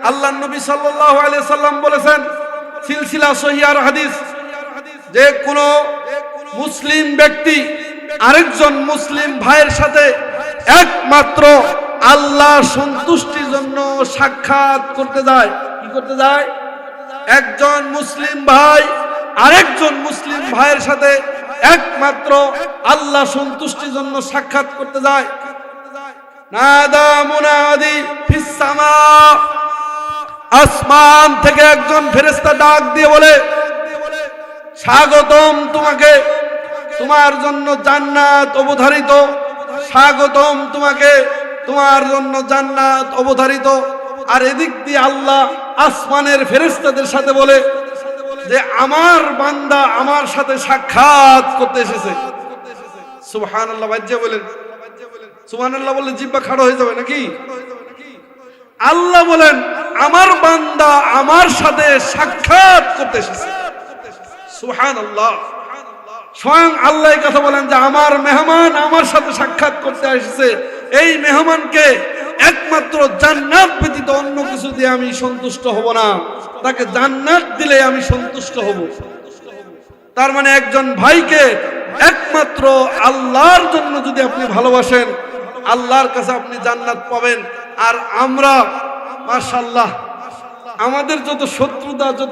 আল্লাহর নবী সাল্লাল্লাহু আলাইহি সাল্লাম বলেছেন, সিলসিলা সহিহার হাদিস, যে কোন মুসলিম ব্যক্তি আরেকজন মুসলিম ভাইয়ের সাথে একমাত্র আল্লাহর সন্তুষ্টির জন্য সাক্ষাৎ করতে যায়। কি করতে যায়? একজন মুসলিম ভাই আরেকজন মুসলিম ভাইয়ের সাথে একমাত্র আল্লাহ সন্তুষ্টির জন্য সাক্ষাৎ করতে যায়। নাদা মুনাদি ফিস সামা, আসমান থেকে একজন ফেরেশতা ডাক দিয়ে বলে, স্বাগতম তোমাকে, তোমার জন্য জান্নাত অবধারিত, স্বাগতম তোমাকে, তোমার জন্য জান্নাত অবধারিত। আর এদিক দিয়ে আল্লাহ আসমানের ফেরেশতাদের সাথে বলে যে আমার বান্দা আমার সাথে সাক্ষাৎ করতে এসেছে। সুবহানাল্লাহ, বাজ্জা বলেন সুবহানাল্লাহ, বললে জিহ্বা খাড়া হয়ে যাবে নাকি? আল্লাহ বলেন আমার বান্দা আমার সাথে সাক্ষাৎ করতে এসেছে। সুবহানাল্লাহ, স্বয়ং আল্লাহ কথা বলেন যে আমার মেহমান আমার সাথে সাক্ষাৎ করতে এসেছে। এই মেহমানকে একমাত্র জান্নাত ব্যতীত অন্য কিছু দিয়ে আমি সন্তুষ্ট হব না, তাকে জান্নাত দিলে আমি সন্তুষ্ট হব। তার মানে একজন ভাইকে একমাত্র আল্লাহর জন্য যদি আপনি ভালোবাসেন, আল্লাহর কাছে আপনি জান্নাত পাবেন। আর আমরা মাশাআল্লাহ আমাদের যত শত্রুতা, যত